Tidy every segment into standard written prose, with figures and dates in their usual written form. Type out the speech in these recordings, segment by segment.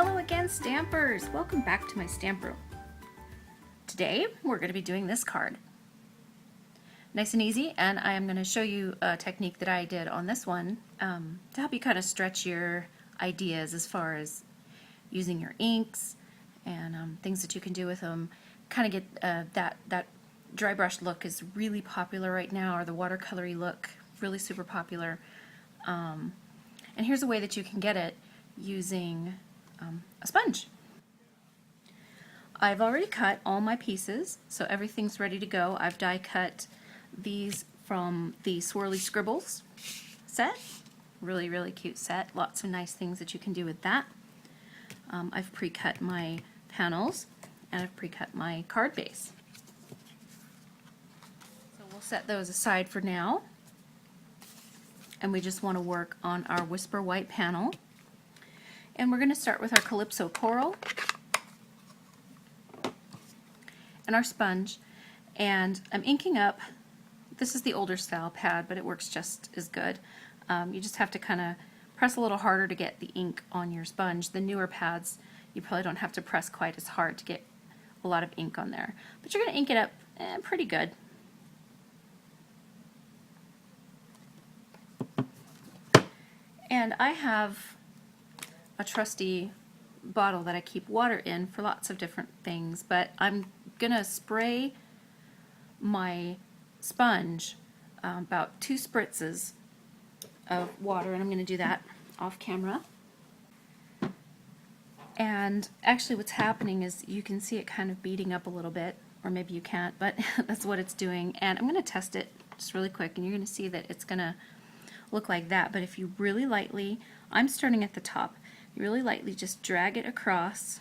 Hello again, stampers! Welcome back to my stamp room. Today we're going to be doing this card. Nice and easy, and I am going to show you a technique that I did on this one to help you kind of stretch your ideas as far as using your inks and things that you can do with them. Kind of get that dry brush look is really popular right now, or the watercolory look, really super popular. And here's a way that you can get it using a sponge. I've already cut all my pieces, so everything's ready to go. I've die cut these from the Swirly Scribbles set. Really cute set. Lots of nice things that you can do with that. I've pre-cut my panels and I've pre-cut my card base. So we'll set those aside for now. And we just want to work on our Whisper White panel. And we're going to start with our Calypso Coral and our sponge. And I'm inking up. This is the older style pad, but it works just as good. You just have to kind of press a little harder to get the ink on your sponge. The newer pads, you probably don't have to press quite as hard to get a lot of ink on there. But you're going to ink it up pretty good. And I have a trusty bottle that I keep water in for lots of different things, but I'm gonna spray my sponge about 2 spritzes of water, and I'm gonna do that off camera. And actually what's happening is you can see it kind of beading up a little bit, or maybe you can't, but that's what it's doing. And I'm gonna test it just really quick, and you're gonna see that it's gonna look like that. But if you really lightly, I'm starting at the top, you really lightly just drag it across.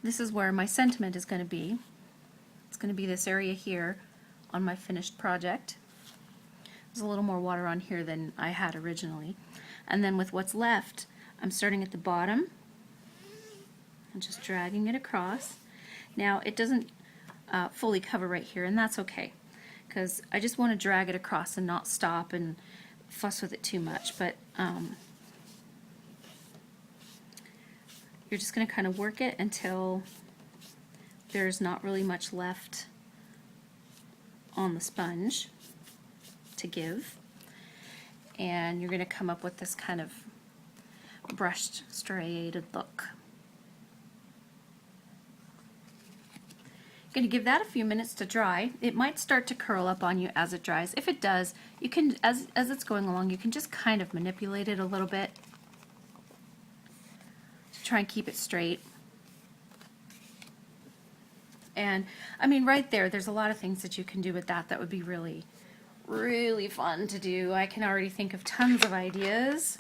This is where my sentiment is going to be. It's going to be this area here on my finished project. There's a little more water on here than I had originally. And then with what's left, I'm starting at the bottom and just dragging it across. Now it doesn't fully cover right here, and that's okay, because I just want to drag it across and not stop and fuss with it too much. But you're just going to kind of work it until there's not really much left on the sponge to give, and you're going to come up with this kind of brushed, striated look. Going to give that a few minutes to dry. It might start to curl up on you as it dries. If it does, you can, as it's going along, you can just kind of manipulate it a little bit to try and keep it straight. And I mean, right there's a lot of things that you can do with that that would be really fun to do. I can already think of tons of ideas.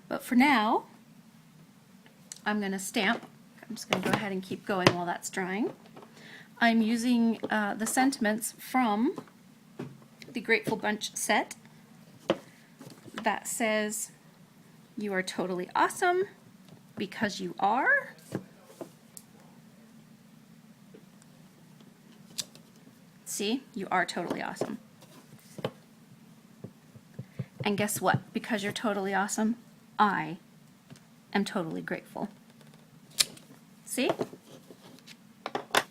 But for now, I'm going to stamp. I'm just going to go ahead and keep going while that's drying. I'm using the sentiments from the Grateful Bunch set that says, "You are totally awesome because you are." See? You are totally awesome. And guess what? Because you're totally awesome, I am totally grateful. See?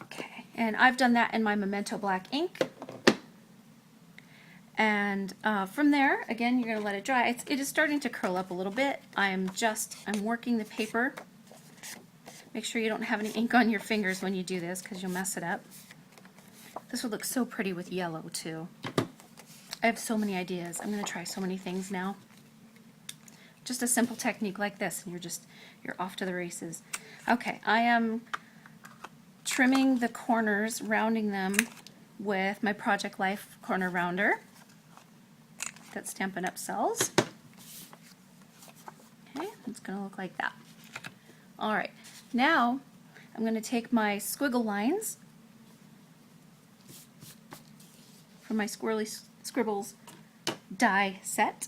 Okay, and I've done that in my Memento black ink. And from there, again, you're going to let it dry. It is starting to curl up a little bit. I'm working the paper. Make sure you don't have any ink on your fingers when you do this, because you'll mess it up. This would look so pretty with yellow too. I have so many ideas. I'm going to try so many things now. Just a simple technique like this, and you're off to the races. Okay, I am trimming the corners, rounding them with my Project Life corner rounder that's Stampin' Up! Sells. Okay, it's going to look like that. Alright, now I'm going to take my squiggle lines from my Swirly Scribbles die set,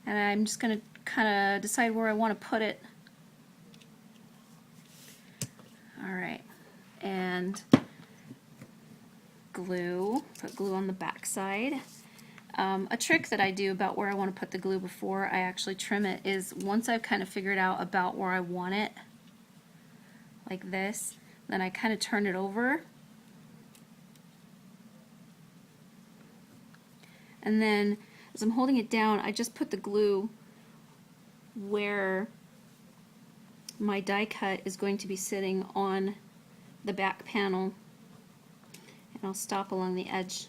and I'm just going to kind of decide where I want to put it. Alright, and glue, put glue on the back side. A trick that I do about where I want to put the glue before I actually trim it is once I've kind of figured out about where I want it, like this, then I kind of turn it over. And then as I'm holding it down, I just put the glue where my die cut is going to be sitting on the back panel, and I'll stop along the edge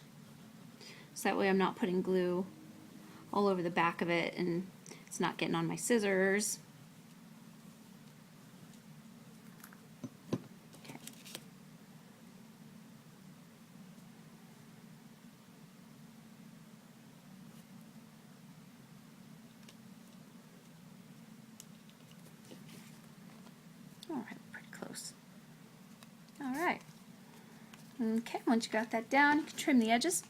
so that way I'm not putting glue all over the back of it and it's not getting on my scissors. Okay. All right, pretty close. All right. Okay, once you got that down, you can trim the edges.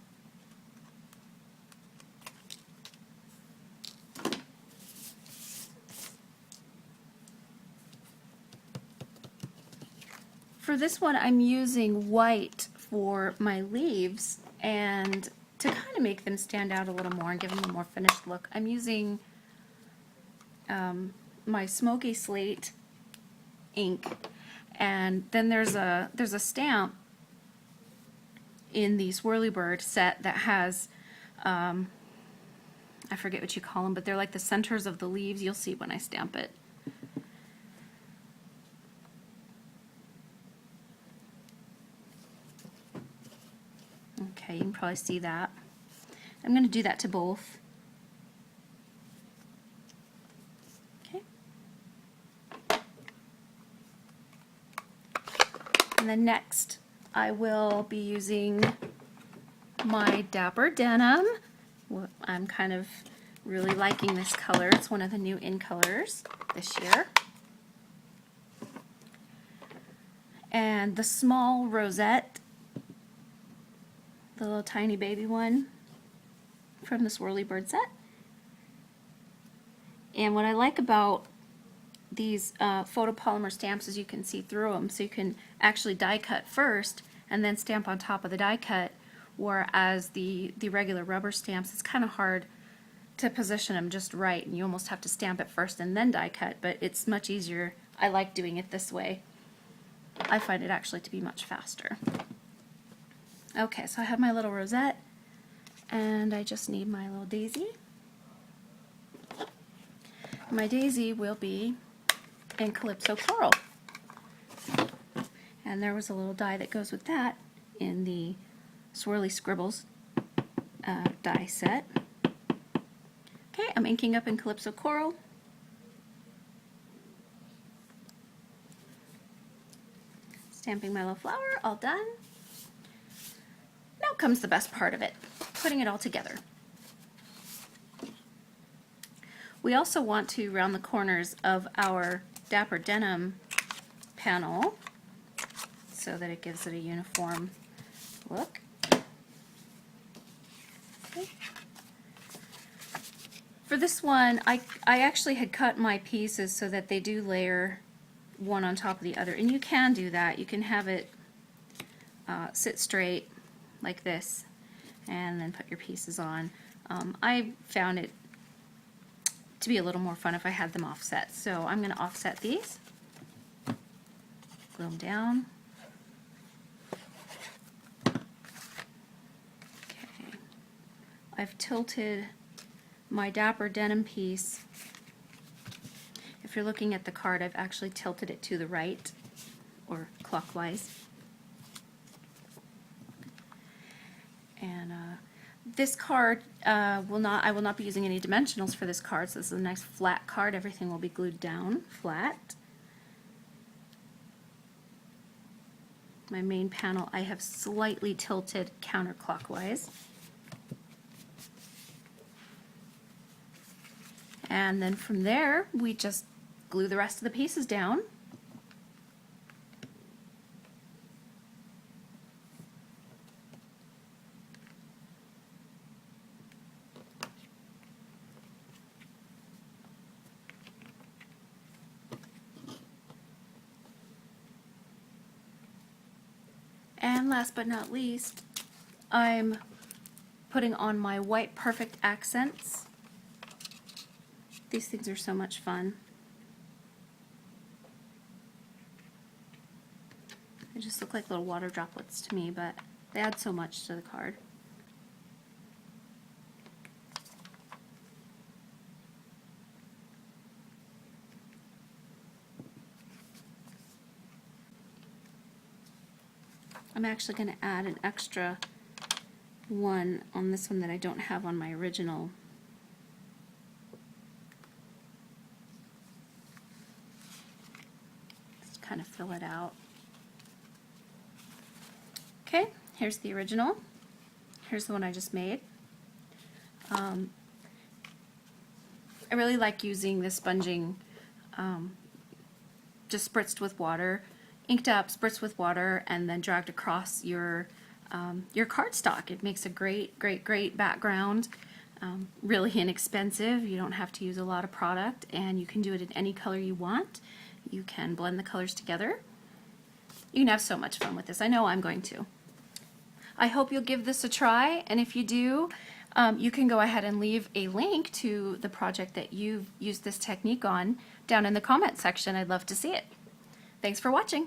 For this one, I'm using white for my leaves, and to kind of make them stand out a little more and give them a more finished look, I'm using my Smoky Slate ink, and then there's a stamp in the Swirly Bird set that has I forget what you call them, but they're like the centers of the leaves. You'll see when I stamp it. Okay, you can probably see that. I'm going to do that to both. Okay. And then next, I will be using my Dapper Denim. I'm kind of really liking this color. It's one of the new in colors this year. And the small rosette, the little tiny baby one from the Swirly Bird set. And what I like about these photopolymer stamps is you can see through them, so you can actually die cut first and then stamp on top of the die cut, whereas the regular rubber stamps, it's kind of hard to position them just right, and you almost have to stamp it first and then die cut, but it's much easier. I like doing it this way. I find it actually to be much faster. Okay, so I have my little rosette, and I just need my little daisy. My daisy will be in Calypso Coral. And there was a little die that goes with that in the Swirly Scribbles die set. Okay, I'm inking up in Calypso Coral. Stamping my little flower, all done. Now comes the best part of it, putting it all together. We also want to round the corners of our Dapper Denim panel so that it gives it a uniform look. Okay. For this one, I actually had cut my pieces so that they do layer one on top of the other, and you can do that. You can have it sit straight like this and then put your pieces on. I found it to be a little more fun if I had them offset, so I'm going to offset these, glue them down. Okay, I've tilted my Dapper Denim piece. If you're looking at the card, I've actually tilted it to the right or clockwise. And this card I will not be using any dimensionals for this card, so this is a nice flat card. Everything will be glued down flat. My main panel I have slightly tilted counterclockwise. And then from there, we just glue the rest of the pieces down. And last but not least, I'm putting on my white perfect accents. These things are so much fun. They just look like little water droplets to me, but they add so much to the card. I'm actually going to add an extra one on this one that I don't have on my original. Just kind of fill it out. Okay, here's the original. Here's the one I just made. I really like using the sponging just spritzed with water, inked up, spritzed with water, and then dragged across your cardstock. It makes a great background. Really inexpensive. You don't have to use a lot of product, and you can do it in any color you want. You can blend the colors together. You can have so much fun with this. I know I'm going to. I hope you'll give this a try, and if you do, you can go ahead and leave a link to the project that you've used this technique on down in the comment section. I'd love to see it. Thanks for watching.